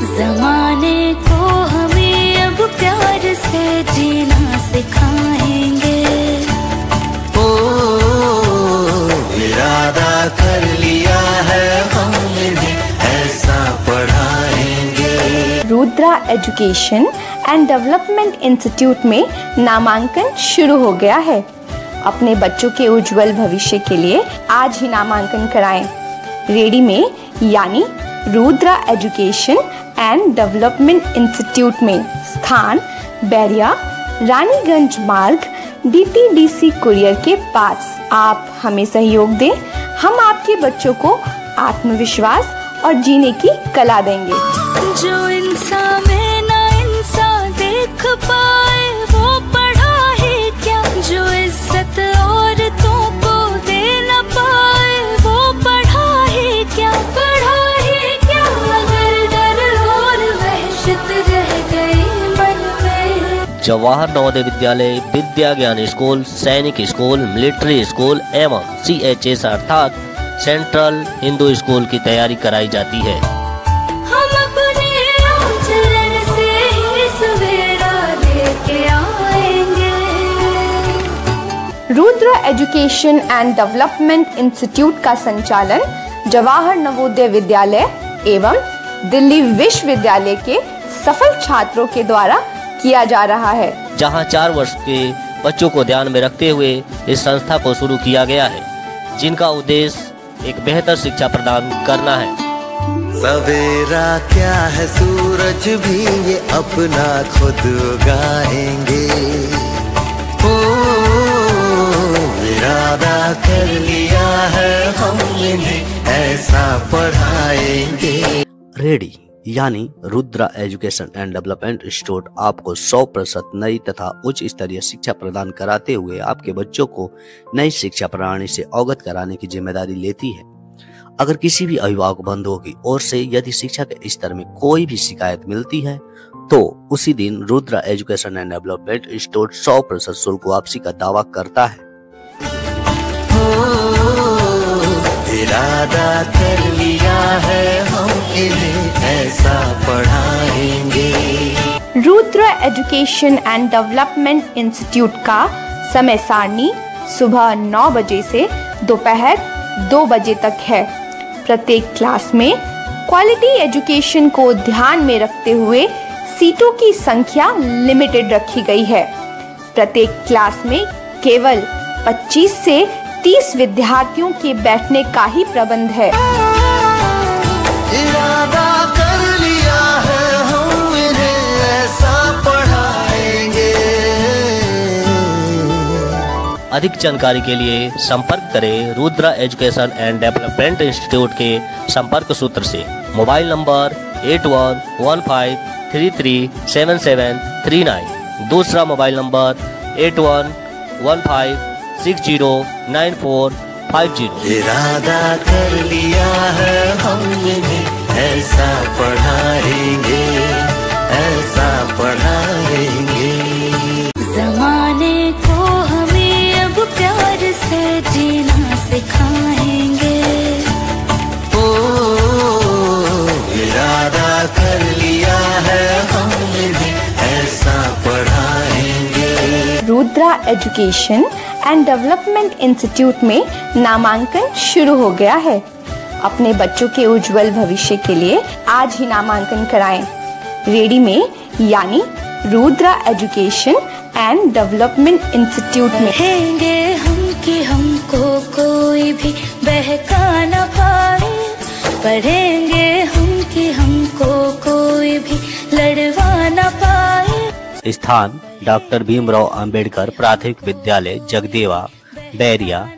ज़माने को हमें अब प्यार से जीना सिखाएंगे। ओ इरादा कर लिया है हमने, ऐसा पढ़ाएंगे। Rudra education and development institute में नामांकन शुरू हो गया है। अपने बच्चों के उज्जवल भविष्य के लिए आज ही नामांकन कराएं। रेडी में यानी Rudra education and development institute में, स्थान बैरिया, रानीगंज मार्ग, DTDC कुरियर के पास। आप हमें सहयोग दें, हम आपके बच्चों को आत्मविश्वास और जीने की कला देंगे। जो इंसान में ना इंसान देख पाए वो पढ़ा है क्या, जो इज्जत औरतों को दे न पाए वो पढ़ा है क्या, पढ़ा है क्या। अगर डर और वहशत रह गई मन में। जवाहर नवोदय विद्यालय, विद्या ज्ञान स्कूल, सैनिक स्कूल, मिलिट्री स्कूल एवं CHS अर्थात सेंट्रल हिंदू स्कूल की तैयारी कराई जाती है। हम अपने आचरण से ही सवेरा लेके आएंगे। Rudra education and development institute का संचालन जवाहर नवोदय विद्यालय एवं दिल्ली विश्वविद्यालय के सफल छात्रों के द्वारा किया जा रहा है, जहां 4 वर्ष के बच्चों को ध्यान में रखते हुए इस संस्था को शुरू किया गया है, जिनका उद्देश्य एक बेहतर शिक्षा प्रदान करना है। सवेरा क्या है, सूरज भी ये अपना खुद उगाएंगे। ओ इरादा कर लिया है हमने, ऐसा पढ़ाएंगे। रेडी यानी Rudra education and development institute आपको 100% नई तथा उच्च स्तरीय शिक्षा प्रदान कराते हुए आपके बच्चों को नई शिक्षा प्रणाली से अवगत कराने की जिम्मेदारी लेती है। अगर किसी भी अभिभावक बंधुओं की ओर से यदि शिक्षा के स्तर में कोई भी शिकायत मिलती है तो उसी दिन Rudra education and development institute 100% शुल्क वापसी का दावा करता है। इरादा कर लिया है हमने, ऐसा पढ़ाएंगे। Rudra education and development institute का समय सारणी सुबह 9 बजे से दोपहर 2 बजे तक है। प्रत्येक क्लास में क्वालिटी एजुकेशन को ध्यान में रखते हुए सीटों की संख्या लिमिटेड रखी गई है। प्रत्येक क्लास में केवल 25 से 30 विद्यार्थियों के बैठने का ही प्रबंध है। इरादा कर लिया है हमने, ऐसा पढ़ाएंगे। अधिक जानकारी के लिए संपर्क करें Rudra education and development institute के संपर्क सूत्र से। Mobile number 8115337739। दूसरा मोबाइल नंबर 8115609450। इरादा कर लिया है हमने, ऐसा पढ़ाएंगे, ऐसा पढ़ाएंगे। ज़माने को हमें अब प्यार से जीना सिखाएंगे। ओ इरादा कर लिया है हमने, ऐसा पढ़ाएंगे। Rudra education and development institute में नामांकन शुरू हो गया है। अपने बच्चों के उज्जवल भविष्य के लिए आज ही नामांकन कराएं। रेडी में यानी Rudra education and development institute में। कहेंगे हम कि हमको कोई भी बहका न पाए, पढ़ेंगे हम कि हमको कोई भी लड़वा न पाए। स्थान डॉक्टर भीमराव अंबेडकर प्राथमिक विद्यालय जगदेवा बैरिया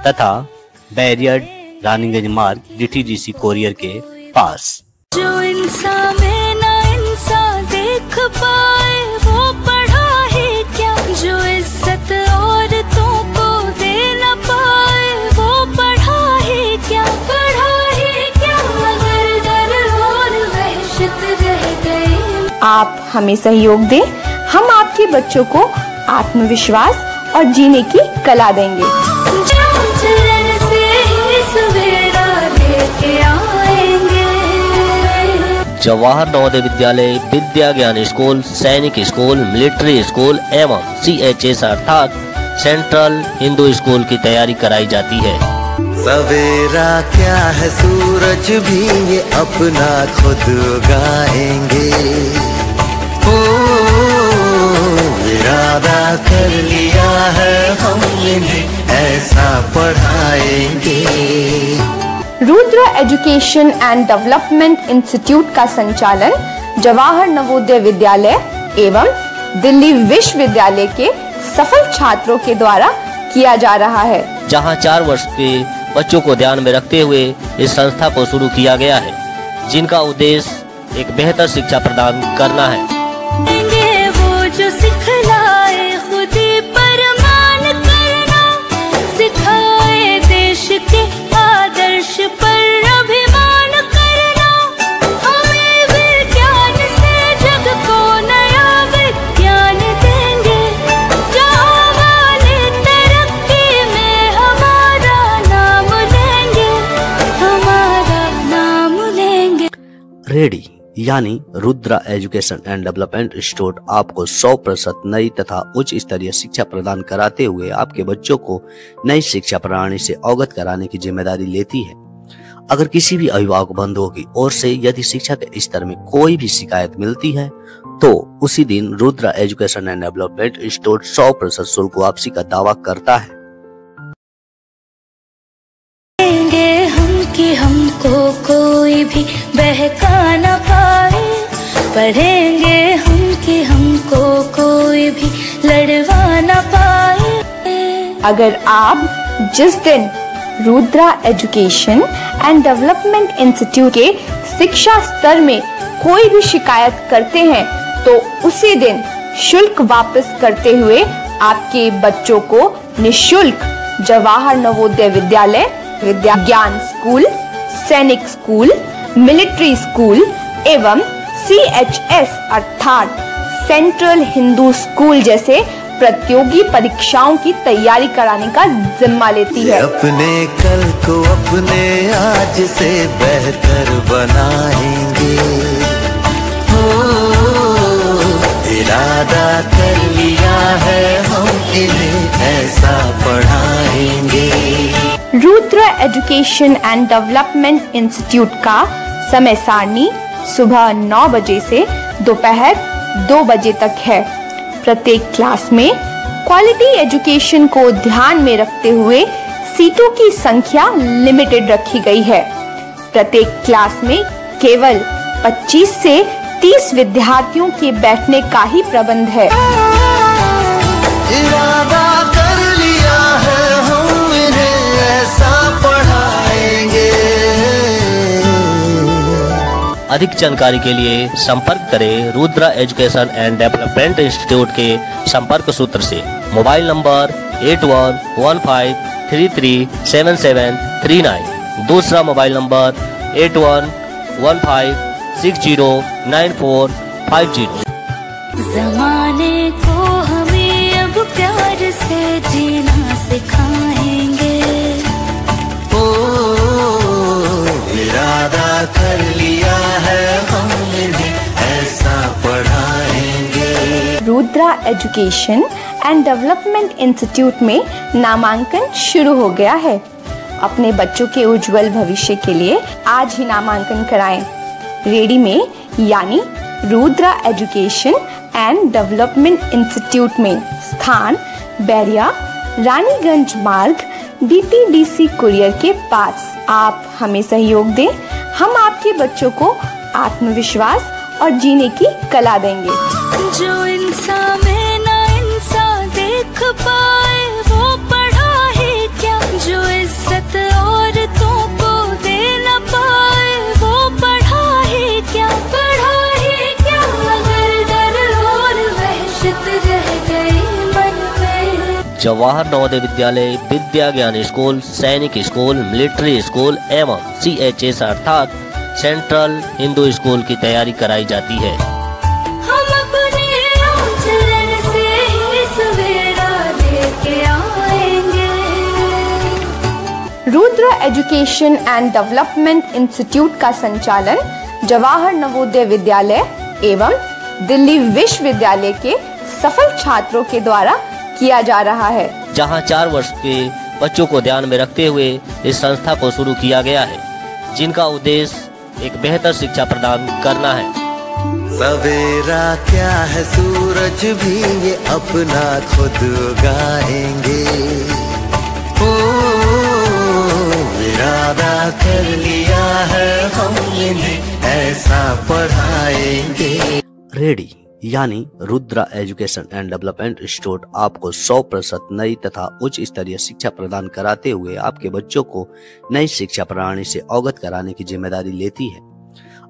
तथा बैरिया रानीगंज मार्ग DTDC कुरियर के पास। जो इंसान में ना इंसान देख पाए वो पढ़ा है क्या, जो इज्जत औरतों को दे न पाए वो पढ़ा है क्या, पढ़ा है क्या। अगर डर और वहशत रह गई। आप हमें सहयोग दें, हम आपके बच्चों को आत्मविश्वास और जीने की कला देंगे। जवाहर नवोदय विद्यालय, विद्या ज्ञान स्कूल, सैनिक स्कूल, मिलिट्री स्कूल एवं CHS अर्थात सेंट्रल हिंदू स्कूल की तैयारी कराई जाती है। सवेरा क्या है सूरज भी ये अपना खुद उगाएंगे। ओ इरादा कर लिया है हमने ऐसा पढ़ाएंगे। Rudra education and development institute का संचालन जवाहर नवोदय विद्यालय एवं दिल्ली विश्वविद्यालय के सफल छात्रों के द्वारा किया जा रहा है, जहां 4 वर्ष के बच्चों को ध्यान में रखते हुए इस संस्था को शुरू किया गया है, जिनका उद्देश्य एक बेहतर शिक्षा प्रदान करना है। वो जो सिखलाए खुदी पर मान करना, सिखाए देश के आदर्श पर अभिमान करना, हमें विज्ञान से जग को नया विज्ञान देंगे, जहाँ वाले तरक्की में हमारा नाम लेंगे, हमारा नाम लेंगे। रेडी यानी Rudra education and development institute आपको 100% नई तथा उच्च स्तरीय शिक्षा प्रदान कराते हुए आपके बच्चों को नई शिक्षा प्रणाली से अवगत कराने की जिम्मेदारी लेती है। अगर किसी भी अभिभावक बंधुओं की ओर से यदि शिक्षा के स्तर में कोई भी शिकायत मिलती है तो उसी दिन Rudra education and development institute 100% शुल्क वापसी का दावा करता है। कि हमको कोई भी बहका न पाए, पढ़ेंगे हम कि हमको कोई भी लड़वा न पाए। अगर आप जिस दिन Rudra education and development institute के शिक्षा स्तर में कोई भी शिकायत करते हैं तो उसी दिन शुल्क वापस करते हुए आपके बच्चों को निःशुल्क जवाहर नवोदय विद्यालय, विद्या ज्ञान स्कूल, सैनिक स्कूल, मिलिट्री स्कूल एवं CHS अर्थात सेंट्रल हिंदू स्कूल जैसे प्रतियोगी परीक्षाओं की तैयारी कराने का जिम्मा लेती है। अपने कल को अपने आज से बेहतर बनाएंगे। इरादा कर लिया है हम इन्हें ऐसा पढ़ाएंगे। Rudra education and development institute का समय सारणी सुबह 9 बजे से दोपहर 2 बजे तक है। प्रत्येक क्लास में क्वालिटी एजुकेशन को ध्यान में रखते हुए सीटों की संख्या लिमिटेड रखी गई है। प्रत्येक क्लास में केवल 25 से 30 विद्यार्थियों के बैठने का ही प्रबंध है। इरादा कर लिया है हम इन्हें ऐसा पढ़ाएंगे। अधिक जानकारी के लिए संपर्क करें Rudra education and development institute के संपर्क सूत्र से। Mobile number 8115337739। दूसरा मोबाइल नंबर 8115609450। ज़माने को हमें अब प्यार से जीना सिखाएंगे। ओ इरादा कर लिया है हमने ऐसा पढ़ाएंगे। Rudra education and development institute में नामांकन शुरू हो गया है। अपने बच्चों के उज्जवल भविष्य के लिए आज ही नामांकन कराएं। रेडी में यानी Rudra education and development institute में स्थान बैरिया रानीगंज मार्ग DTDC कुरियर के पास। आप हमें सहयोग दें, हम आपके बच्चों को आत्मविश्वास और जीने की कला देंगे। जो इंसान में ना इंसान देख पाए वो पढ़ा ही क्या, जो इज्जत औरतों को दे न पाए वो पढ़ा ही क्या, पढ़ा ही क्या। अगर डर और वहशत रह गई मन में। जवाहर नवोदय विद्यालय, विद्या ज्ञान स्कूल, सैनिक स्कूल, मिलिट्री स्कूल एवं CHS अर्थात सेंट्रल हिंदू स्कूल की तैयारी कराई जाती है। हम अपने आचरण से ही सवेरा लेके आएंगे। Rudra education and development institute का संचालन जवाहर नवोदय विद्यालय एवं दिल्ली विश्वविद्यालय के सफल छात्रों के द्वारा किया जा रहा है, जहां 4 वर्ष के बच्चों को ध्यान में रखते हुए इस संस्था को शुरू किया गया है, जिनका उद्देश्य एक बेहतर शिक्षा प्रदान करना है। सवेरा क्या है सूरज भी ये अपना खुद उगाएंगे, ओ इरादा कर लिया है हम इन्हें ऐसा पढ़ाएंगे। रेडी यानी Rudra education and development institute आपको 100% नई तथा उच्च स्तरीय शिक्षा प्रदान कराते हुए आपके बच्चों को नई शिक्षा प्रणाली से अवगत कराने की जिम्मेदारी लेती है।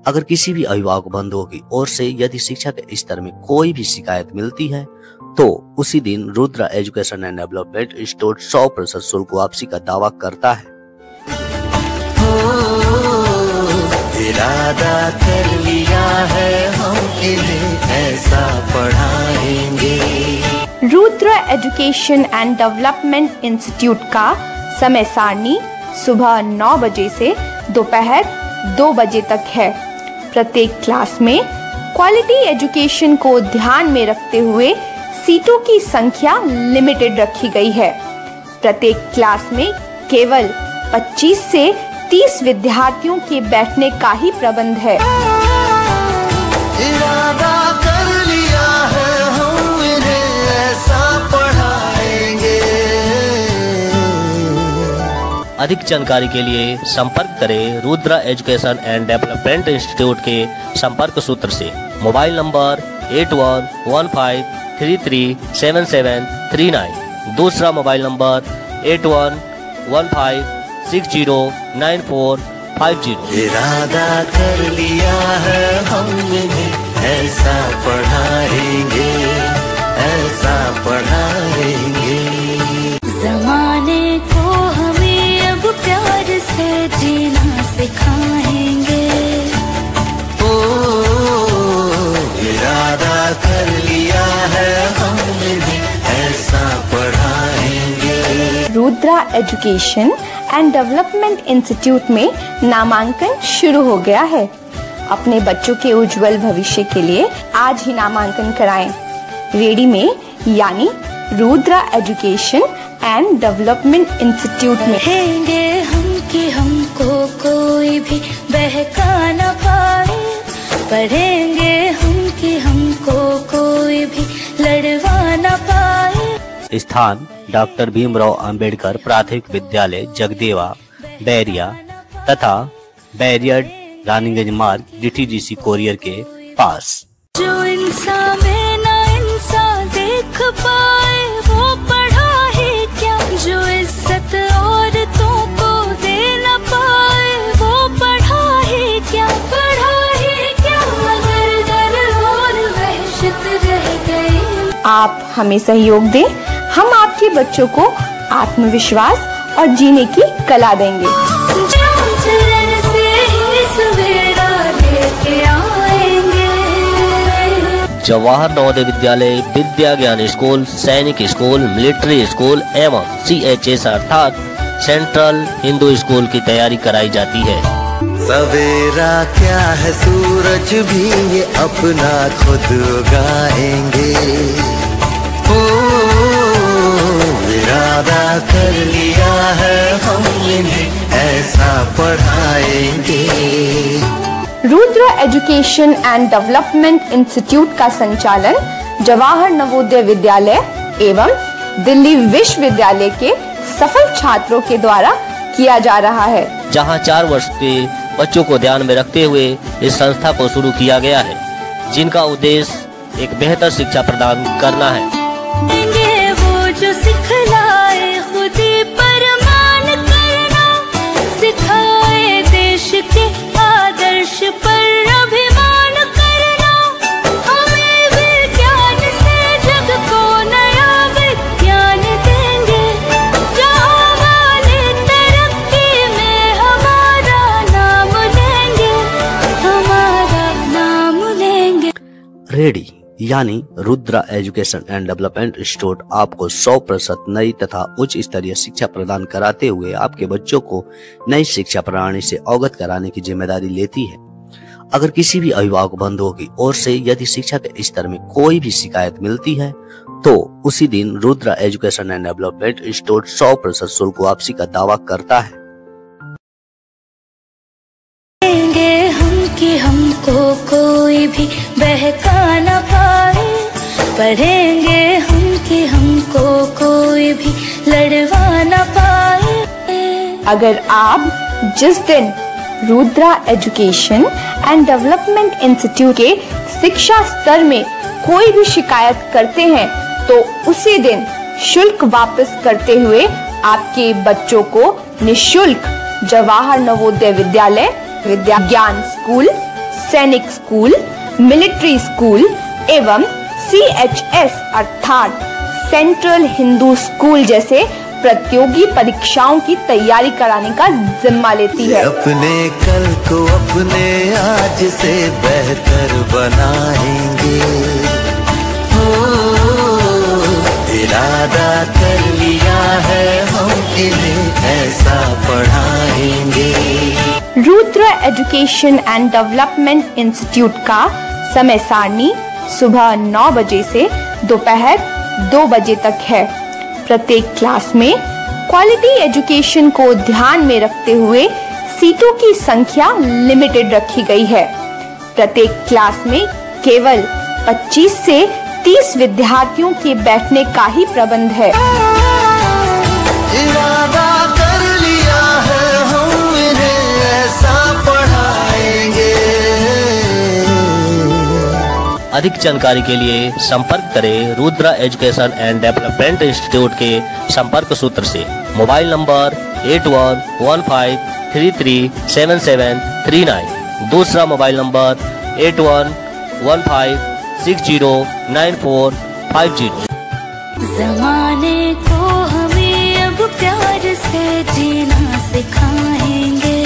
अगर किसी भी अभिभावक बंधुओं की ओर से यदि शिक्षा के स्तर में कोई भी शिकायत मिलती है तो उसी दिन Rudra education and development institute 100% शुल्क वापसी का दावा करता है। इरादा कर लिया है हम इन्हें ऐसा पढ़ाएंगे। Rudra education and development institute का समय सारणी सुबह 9 बजे से दोपहर 2 बजे तक है। प्रत्येक क्लास में क्वालिटी एजुकेशन को ध्यान में रखते हुए सीटों की संख्या लिमिटेड रखी गई है। प्रत्येक क्लास में केवल 25 से 30 विद्यार्थियों के बैठने का ही प्रबंध है। इरादा कर लिया है हम इन्हें ऐसा पढ़ाएंगे। अधिक जानकारी के लिए संपर्क करें Rudra education and development institute के संपर्क सूत्र से। Mobile number 8115337739। दूसरा मोबाइल नंबर 8115609450। इरादा कर लिया है हम इन्हें ऐसा पढ़ाएंगे, ऐसा पढ़ाएंगे। जमाने को हमें अब प्यार से जीना सिखाएंगे। ओ इरादा कर लिया है हम इन्हें ऐसा पढ़ाएंगे। Rudra education and development institute में नामांकन शुरू हो गया है। अपने बच्चों के उज्जवल भविष्य के लिए आज ही नामांकन कराएं। रेडी में यानी Rudra education and development institute में रहेंगे हम कि हमको कोई भी बहका न पाए, पढ़ेंगे हम कि हमको कोई भी लड़वा न पाए। स्थान डॉक्टर भीमराव अंबेडकर प्राथमिक विद्यालय जगदेवा बैरिया तथा बैरिया रानीगंज मार्ग DTDC कोरियर के पास। जो इंसान में ना इंसान देख पाए वो पढ़ा है क्या, जो इज्जत औरतों को दे न पाए वो पढ़ा है क्या, पढ़ा है क्या अगर डर और वहशत रह गए। आप हमें सहयोग दें, हम आपके बच्चों को आत्मविश्वास और जीने की कला देंगे। चरण से ही सवेरा लेके आएंगे। जवाहर नवोदय विद्यालय विद्या ज्ञान स्कूल, सैनिक स्कूल, मिलिट्री स्कूल एवं CHS अर्थात सेंट्रल हिंदू स्कूल की तैयारी कराई जाती है। सवेरा क्या है सूरज भी ये अपना खुद उगाएंगे, ओ इरादा कर लिया है हम इन्हें ऐसा पढ़ाएंगे। Rudra education and development institute का संचालन जवाहर नवोदय विद्यालय एवं दिल्ली विश्वविद्यालय के सफल छात्रों के द्वारा किया जा रहा है, जहां 4 वर्ष के बच्चों को ध्यान में रखते हुए इस संस्था को शुरू किया गया है, जिनका उद्देश्य एक बेहतर शिक्षा प्रदान करना है। वो जो सिखलाए खुदी पर मान करना, सिखाए देश के आदर्श पर अभिमान करना, हमें विज्ञान से जग को नया विज्ञान देंगे, जहाँ वाले तरक्की में हमारा नाम लेंगे, हमारा नाम लेंगे। रेडी यानी Rudra education and development institute आपको 100% नई तथा उच्च स्तरीय शिक्षा प्रदान कराते हुए आपके बच्चों को नई शिक्षा प्रणाली से अवगत कराने की जिम्मेदारी लेती है। अगर किसी भी अभिभावक बंधुओं की ओर से यदि शिक्षा के स्तर में कोई भी शिकायत मिलती है तो उसी दिन Rudra education and development institute 100% शुल्क वापसी का दावा करता है। कि हमको कोई भी बहका न पाए, पढ़ेंगे हम कि हमको कोई भी लड़वा न पाए। अगर आप जिस दिन Rudra education and development institute के शिक्षा स्तर में कोई भी शिकायत करते हैं तो उसी दिन शुल्क वापस करते हुए आपके बच्चों को निःशुल्क जवाहर नवोदय विद्यालय, विज्ञान स्कूल, सैनिक स्कूल, मिलिट्री स्कूल एवं CHS अर्थात सेंट्रल हिंदू स्कूल जैसे प्रतियोगी परीक्षाओं की तैयारी कराने का जिम्मा लेती है। अपने कल को अपने आज से बेहतर बनाएंगे, इरादा कर लिया है हम इन्हें ऐसा पढ़ाएंगे। Rudra education and development institute का समय सारणी सुबह 9 बजे से दोपहर 2 बजे तक है। प्रत्येक क्लास में क्वालिटी एजुकेशन को ध्यान में रखते हुए सीटों की संख्या लिमिटेड रखी गई है। प्रत्येक क्लास में केवल 25 से 30 विद्यार्थियों के बैठने का ही प्रबंध है। इरादा कर लिया है हम इन्हें ऐसा पढ़ाएंगे। अधिक जानकारी के लिए संपर्क करें Rudra education and development institute के संपर्क सूत्र से। मोबाइल नंबर 8115337739, दूसरा मोबाइल नंबर 8115609450। ज़माने को हमें अब प्यार से जीना सिखाएंगे।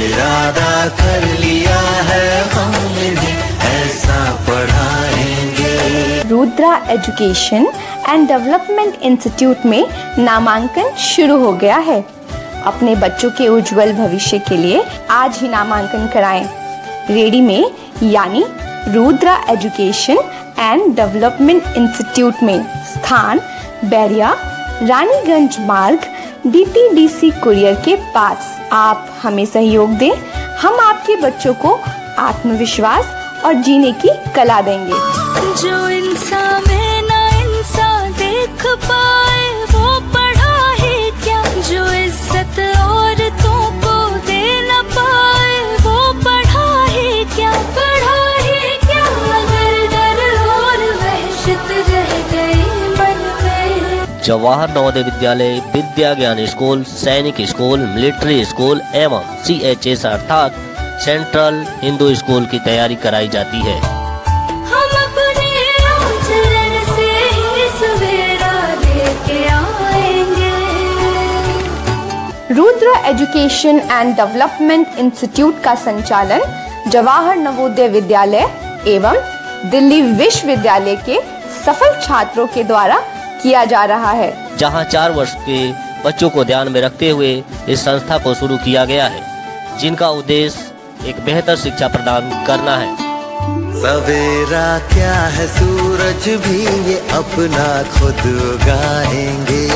इरादा कर लिया है हम इन्हें ऐसा पढ़ाएंगे। Rudra education and development institute में नामांकन शुरू हो गया है। अपने बच्चों के उज्जवल भविष्य के लिए आज ही नामांकन कराएं। रेडी में यानी Rudra education and development institute में स्थान बैरिया रानीगंज मार्ग DTDC कुरियर के पास। आप हमें सहयोग दें, हम आपके बच्चों को आत्मविश्वास और जीने की कला देंगे। जो इंसान में ना इंसान देख पाए वो पढ़ा है क्या, जो इज्जत औरतों को दे न पाए वो पढ़ा है क्या, पढ़ा है क्या। अगर डर और वहशत रह गई मन में। जवाहर नवोदय विद्यालय, विद्या ज्ञान स्कूल, सैनिक स्कूल, मिलिट्री स्कूल एवं CHS अर्थात सेंट्रल हिंदू स्कूल की तैयारी कराई जाती है। हम अपने आचरण से ही सवेरा लेके आएंगे। Rudra education and development institute का संचालन जवाहर नवोदय विद्यालय एवं दिल्ली विश्वविद्यालय के सफल छात्रों के द्वारा किया जा रहा है, जहां 4 वर्ष के बच्चों को ध्यान में रखते हुए इस संस्था को शुरू किया गया है, जिनका उद्देश्य एक बेहतर शिक्षा प्रदान करना है। सवेरा क्या है सूरज भी ये अपना खुद उगाएंगे।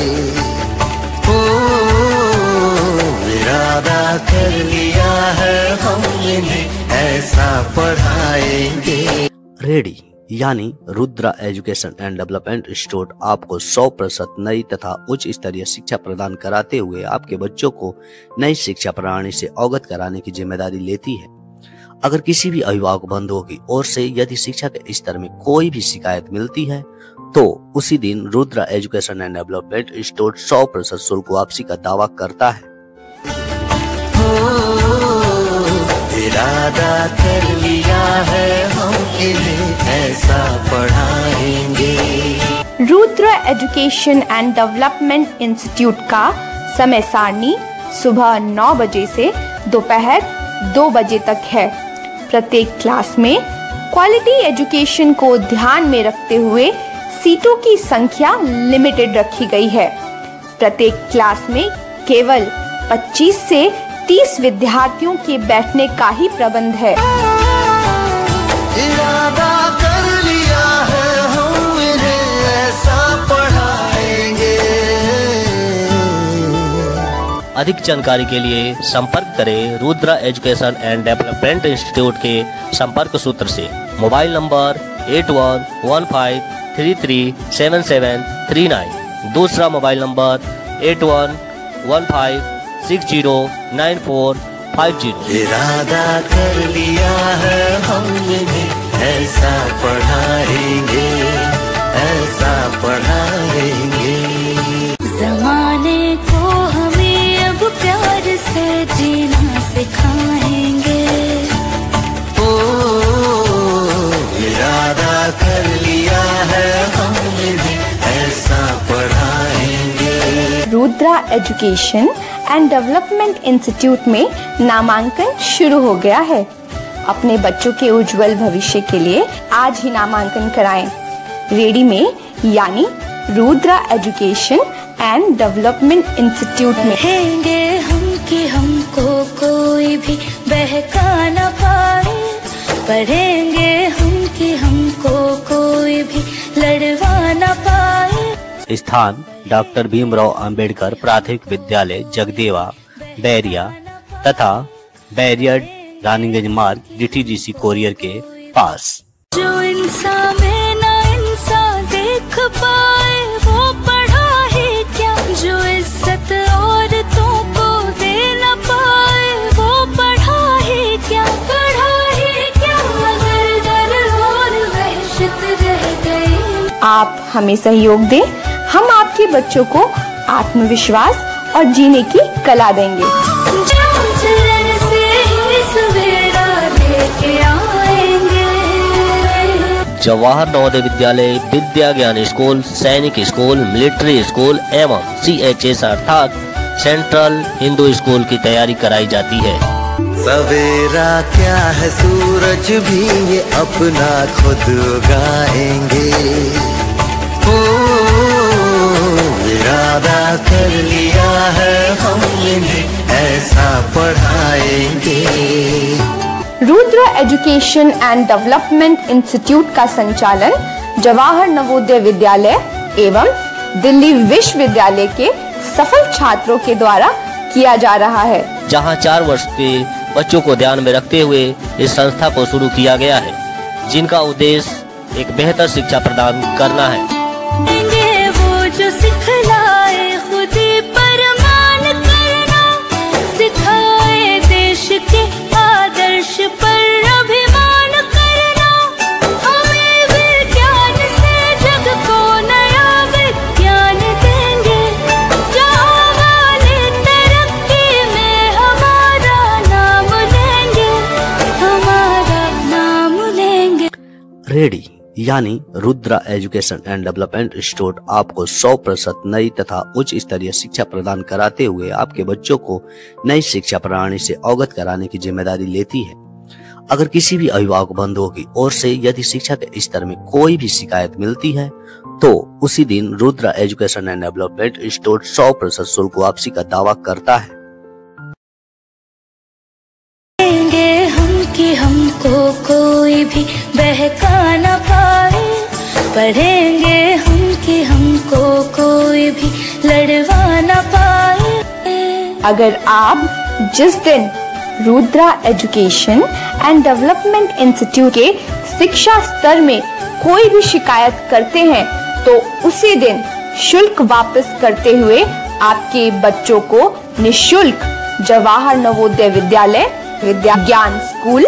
इरादा कर लिया है हम इन्हें ऐसा पढ़ाएंगे। रेडी यानी Rudra education and development institute आपको 100% नई तथा उच्च स्तरीय शिक्षा प्रदान कराते हुए आपके बच्चों को नई शिक्षा प्रणाली से अवगत कराने की जिम्मेदारी लेती है। अगर किसी भी अभिभावक बंधुओं की ओर से यदि शिक्षा के स्तर में कोई भी शिकायत मिलती है तो उसी दिन Rudra education and development institute 100% शुल्क वापसी का दावा करता है। इरादा कर लिया है हम इन्हें ऐसा पढ़ाएंगे। Rudra education and development institute का समय सारणी सुबह 9 बजे से दोपहर 2 बजे तक है। प्रत्येक क्लास में क्वालिटी एजुकेशन को ध्यान में रखते हुए सीटों की संख्या लिमिटेड रखी गई है। प्रत्येक क्लास में केवल 25 से 30 विद्यार्थियों के बैठने का ही प्रबंध है। इरादा कर लिया है हम इन्हें ऐसा पढ़ाएंगे। अधिक जानकारी के लिए संपर्क करें Rudra education and development institute के संपर्क सूत्र से। Mobile number 8115337739। दूसरा मोबाइल नंबर 8115609450। इरादा कर लिया है हम इन्हें ऐसा पढ़ाएंगे, ऐसा पढ़ाएंगे। जमाने को हमें अब प्यार से जीना सिखाएंगे। ओ इरादा कर लिया है हम इन्हें ऐसा पढ़ाएंगे। Rudra education and development institute में नामांकन शुरू हो गया है। अपने बच्चों के उज्जवल भविष्य के लिए आज ही नामांकन कराएं। रेडी में यानी Rudra education and development institute में। कहेंगे हम कि हमको कोई भी बहका न पाए, पढ़ेंगे हम कि हमको कोई भी लड़वा न पाए। स्थान डॉक्टर भीमराव अंबेडकर प्राथमिक विद्यालय जगदेवा बैरिया तथा बैरिया रानीगंज मार्ग DTDC कोरियर के पास। जो इंसान में ना इंसान देख पाए वो पढ़ा ही क्या, जो इज्जत औरतों को दे न पाए वो पढ़ा ही क्या, पढ़ा ही क्या। अगर डर और वहशत रह गई। आप हमें सहयोग दें, हम आपके बच्चों को आत्मविश्वास और जीने की कला देंगे। चरण से ही सवेरा लेके आएंगे। जवाहर नवोदय विद्यालय विद्या ज्ञान स्कूल, सैनिक स्कूल, मिलिट्री स्कूल एवं CHS अर्थात सेंट्रल हिंदू स्कूल की तैयारी कराई जाती है। सवेरा क्या है सूरज भी ये अपना खुद उगाएंगे। ओ इरादा कर लिया है हम इन्हें ऐसा पढ़ाएंगे। Rudra education and development institute का संचालन जवाहर नवोदय विद्यालय एवं दिल्ली विश्वविद्यालय के सफल छात्रों के द्वारा किया जा रहा है, जहां 4 वर्ष के बच्चों को ध्यान में रखते हुए इस संस्था को शुरू किया गया है, जिनका उद्देश्य एक बेहतर शिक्षा प्रदान करना है। वो जो सिखलाए खुद पर मान करना, सिखाए देश के आदर्श पर अभिमान करना। हमें विज्ञान से जग को नया विज्ञान देंगे, जहाँ वाले तरक्की में हमारा नाम लेंगे, हमारा नाम लेंगे। रेडी यानी Rudra education and development institute आपको 100% नई तथा उच्च स्तरीय शिक्षा प्रदान कराते हुए आपके बच्चों को नई शिक्षा प्रणाली से अवगत कराने की जिम्मेदारी लेती है। अगर किसी भी अभिभावक बंधुओं की ओर से यदि शिक्षा के स्तर में कोई भी शिकायत मिलती है तो उसी दिन Rudra education and development institute 100% शुल्क वापसी का दावा करता है। हम कि हमको कोई भी बहका न पाए, पढ़ेंगे हम कि हमको कोई भी लड़वा न पाए। अगर आप जिस दिन Rudra education and development institute के शिक्षा स्तर में कोई भी शिकायत करते हैं तो उसी दिन शुल्क वापस करते हुए आपके बच्चों को निःशुल्क जवाहर नवोदय विद्यालय, विद्या ज्ञान स्कूल,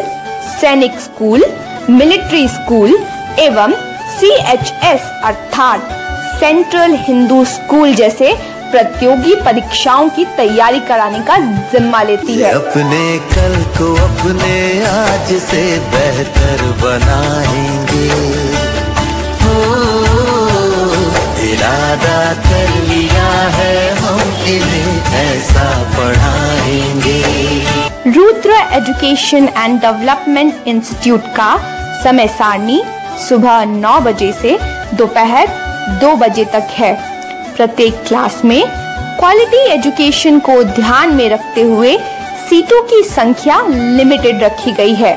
सैनिक स्कूल, मिलिट्री स्कूल एवं CHS अर्थात सेंट्रल हिंदू स्कूल जैसे प्रतियोगी परीक्षाओं की तैयारी कराने का जिम्मा लेती है। अपने कल को अपने आज से बेहतर बनाएंगे। हो इरादा कर लिया है हम इन्हें ऐसा पढ़ाएंगे। Rudra education and development institute का समय सारणी सुबह 9 बजे से दोपहर 2 बजे तक है। प्रत्येक क्लास में क्वालिटी एजुकेशन को ध्यान में रखते हुए सीटों की संख्या लिमिटेड रखी गई है।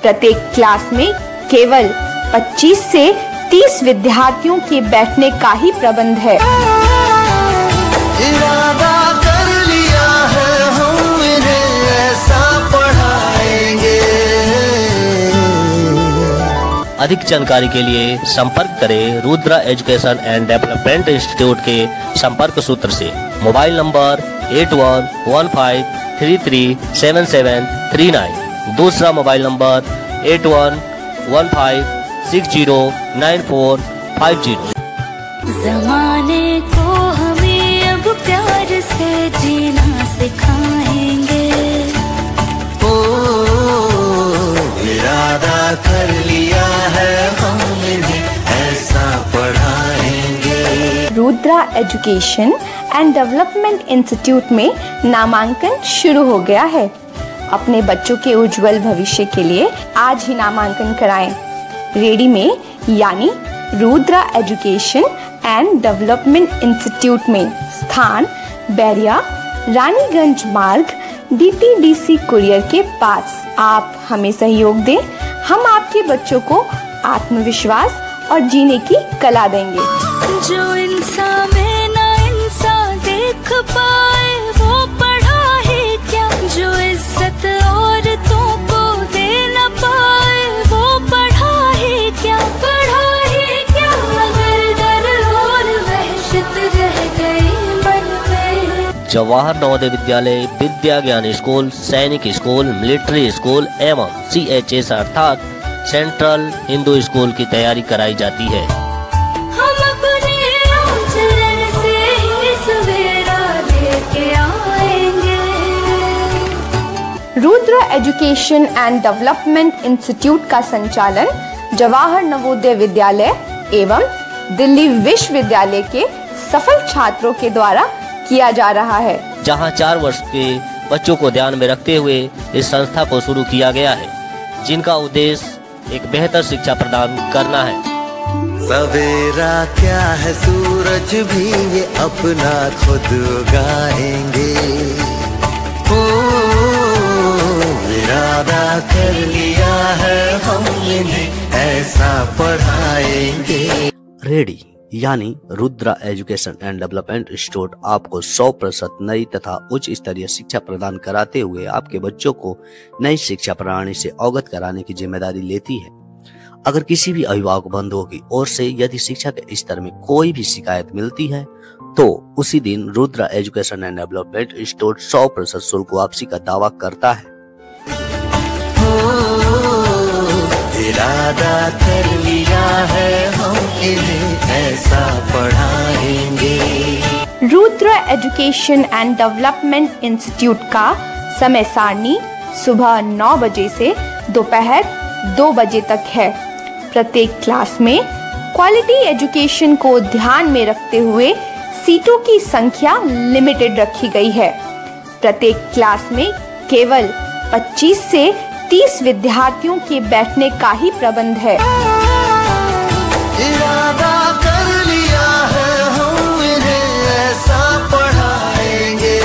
प्रत्येक क्लास में केवल 25 से 30 विद्यार्थियों के बैठने का ही प्रबंध है। इरादा कर लिया है हम इन्हें ऐसा पढ़ाएंगे। अधिक जानकारी के लिए संपर्क करें Rudra education and development institute के संपर्क सूत्र से। Mobile number 8115337739। दूसरा मोबाइल नंबर 8115609450। ज़माने को हमें अब प्यार से जीना सिखाएंगे। ओ इरादा कर लिया है हम इन्हें ऐसा पढ़ाएंगे। Rudra education and development institute में नामांकन शुरू हो गया है। अपने बच्चों के उज्जवल भविष्य के लिए आज ही नामांकन कराएं। रेडी में यानी Rudra education and development institute में। स्थान बैरिया, रानीगंज मार्ग, DTDC कुरियर के पास। आप हमें सहयोग दें, हम आपके बच्चों को आत्मविश्वास और जीने की कला देंगे। जो इंसान में ना इंसान देख पाए वो पढ़ा है क्या। जो इज्जत औरतों को दे न पाए वो पढ़ा है क्या। पढ़ा है क्या अगर डर और वहशत रह गई मन में। जवाहर नवोदय विद्यालय विद्या ज्ञान स्कूल, सैनिक स्कूल, मिलिट्री स्कूल एवं CHS अर्थात सेंट्रल हिंदू स्कूल की तैयारी कराई जाती है। हम अपने आचरण से ही सवेरा लेके आएंगे। Rudra education and development institute का संचालन जवाहर नवोदय विद्यालय एवं दिल्ली विश्वविद्यालय के सफल छात्रों के द्वारा किया जा रहा है, जहां 4 वर्ष के बच्चों को ध्यान में रखते हुए इस संस्था को शुरू किया गया है, जिनका उद्देश्य एक बेहतर शिक्षा प्रदान करना है। सवेरा क्या है सूरज भी ये अपना खुद उगाएंगे। ओ इरादा कर लिया है हम इन्हें ऐसा पढ़ाएंगे। रेडी यानी Rudra education and development institute आपको 100% नई तथा उच्च स्तरीय शिक्षा प्रदान कराते हुए आपके बच्चों को नई शिक्षा प्रणाली से अवगत कराने की जिम्मेदारी लेती है। अगर किसी भी अभिभावक बंधुओं की ओर से यदि शिक्षा के स्तर में कोई भी शिकायत मिलती है तो उसी दिन Rudra education and development institute 100% शुल्क वापसी का दावा करता है। इरादा कर लिया है हम इन्हें ऐसा पढ़ाएंगे। Rudra education and development institute का समय सारणी सुबह 9 बजे से दोपहर 2 बजे तक है। प्रत्येक क्लास में क्वालिटी एजुकेशन को ध्यान में रखते हुए सीटों की संख्या लिमिटेड रखी गई है। प्रत्येक क्लास में केवल 25 से 30 विद्यार्थियों के बैठने का ही प्रबंध है। इरादा कर लिया है हम इन्हें ऐसा पढ़ाएंगे।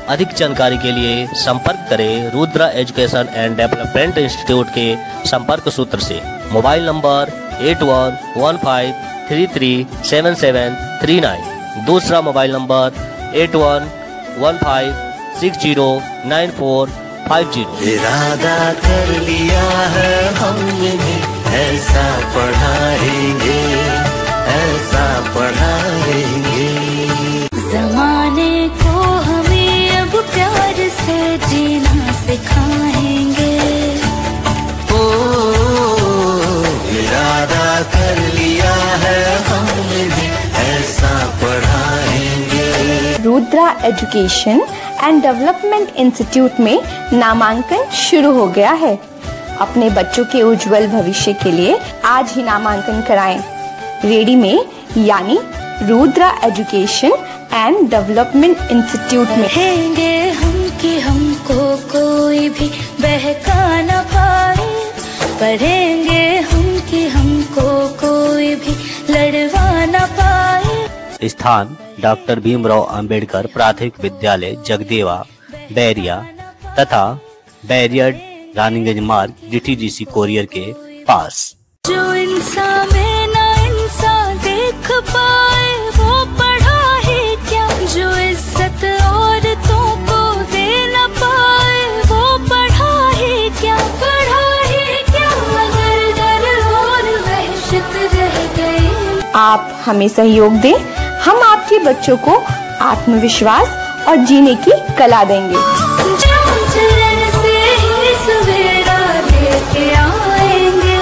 अधिक जानकारी के लिए संपर्क करें Rudra education and development institute के संपर्क सूत्र से। Mobile number 8115337739। दूसरा मोबाइल नंबर 8115609450। इरादा कर लिया है हम इन्हें ऐसा पढ़ाएंगे, ऐसा पढ़ाएंगे। ज़माने को हमें अब प्यार से जीना सिखाएंगे। ओ इरादा कर लिया है हम इन्हें ऐसा पढ़ाएंगे। Rudra education and development institute में नामांकन शुरू हो गया है। अपने बच्चों के उज्जवल भविष्य के लिए आज ही नामांकन कराएं। रेडी में यानी Rudra education and development institute में। रहेंगे हम कि हमको कोई भी बहका न पाए। पढ़ेंगे हम कि हमको कोई भी लड़वा न पाए। स्थान डॉक्टर भीमराव अंबेडकर प्राथमिक विद्यालय जगदेवा बैरिया तथा बैरिया रानीगंज मार्ग DTDC कोरियर के पास। जो इंसान में ना इंसान देख पाए वो पढ़ा है क्या, जो इज्जत औरतों को दे न पाए वो पढ़ा है क्या, पढ़ा है क्या, अगर डर और वहशत रह गए। आप हमें सहयोग दें, हम आपके बच्चों को आत्मविश्वास और जीने की कला देंगे। चरण से ही सवेरा लेके आएंगे।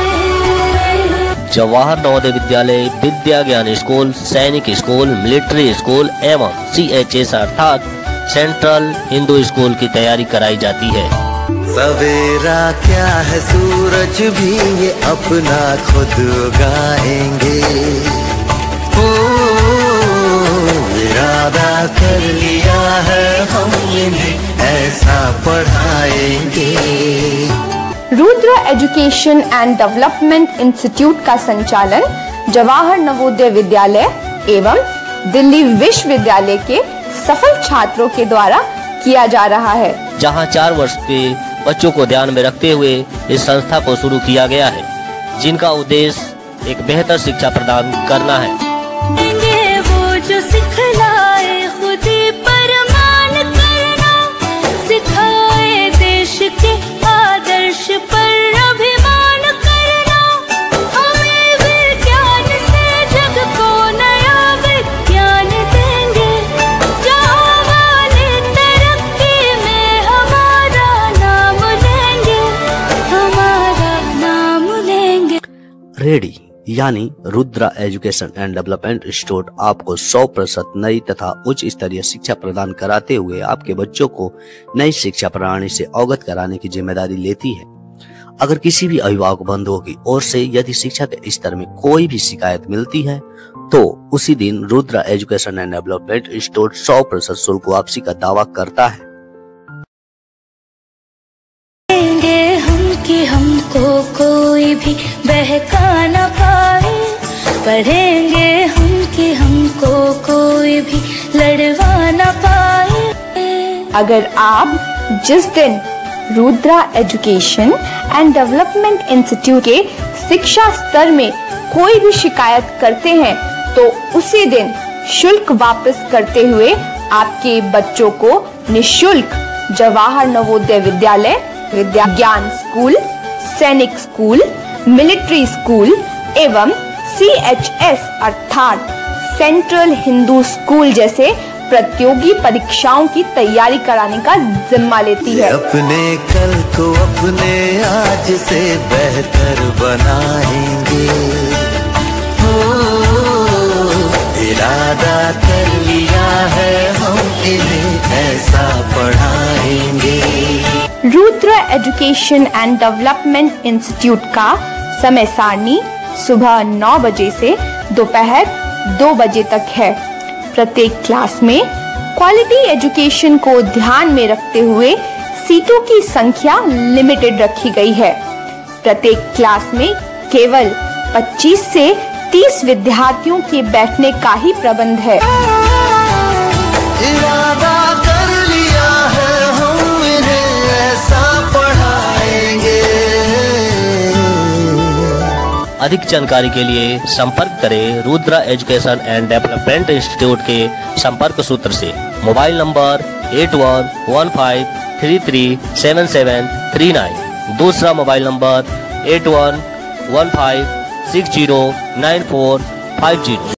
जवाहर नवोदय विद्यालय विद्या ज्ञान स्कूल, सैनिक स्कूल, मिलिट्री स्कूल एवं CHS अर्थात सेंट्रल हिंदू स्कूल की तैयारी कराई जाती है। सवेरा क्या है सूरज भी ये अपना खुद उगाएंगे। इरादा कर लिया है हम इन्हें ऐसा पढ़ाएंगे। Rudra education and development institute का संचालन जवाहर नवोदय विद्यालय एवं दिल्ली विश्वविद्यालय के सफल छात्रों के द्वारा किया जा रहा है, जहां 4 वर्ष के बच्चों को ध्यान में रखते हुए इस संस्था को शुरू किया गया है, जिनका उद्देश्य एक बेहतर शिक्षा प्रदान करना है। वो जो सिखलाए खुदी पर मान करना, सिखाए देश के आदर्श पर अभिमान करना, हमें विज्ञान से जग को नया विज्ञान देंगे, जहाँ वाले तरक्की में हमारा नाम लेंगे, हमारा नाम लेंगे। रेडी यानी Rudra education and development institute आपको 100% नई तथा उच्च स्तरीय शिक्षा प्रदान कराते हुए आपके बच्चों को नई शिक्षा प्रणाली से अवगत कराने की जिम्मेदारी लेती है। अगर किसी भी अभिभावक बंधुओं की ओर से यदि शिक्षा के स्तर में कोई भी शिकायत मिलती है तो उसी दिन Rudra education and development institute 100% शुल्क वापसी का दावा करता है। कि हमको कोई भी बहका न पाए, पढ़ेंगे हम कि हमको कोई भी लड़वा न पाए। अगर आप जिस दिन Rudra education and development institute के शिक्षा स्तर में कोई भी शिकायत करते हैं तो उसी दिन शुल्क वापस करते हुए आपके बच्चों को निःशुल्क जवाहर नवोदय विद्यालय, विद्या ज्ञान स्कूल, सैनिक स्कूल, मिलिट्री स्कूल एवं CHS अर्थात सेंट्रल हिंदू स्कूल जैसे प्रतियोगी परीक्षाओं की तैयारी कराने का जिम्मा लेती है। अपने कल को अपने आज से बेहतर बनाएंगे। इरादा कर लिया है हम इन्हें ऐसा पढ़ाएंगे। Rudra education and development institute का समय सारणी सुबह 9 बजे से दोपहर 2 बजे तक है। प्रत्येक क्लास में क्वालिटी एजुकेशन को ध्यान में रखते हुए सीटों की संख्या लिमिटेड रखी गई है। प्रत्येक क्लास में केवल 25 से 30 विद्यार्थियों के बैठने का ही प्रबंध है। इरादा कर लिया है हम इन्हें ऐसा पढ़ाएंगे। अधिक जानकारी के लिए संपर्क करें Rudra education and development institute के संपर्क सूत्र से। Mobile number 8115337739। दूसरा मोबाइल नंबर 8115609450।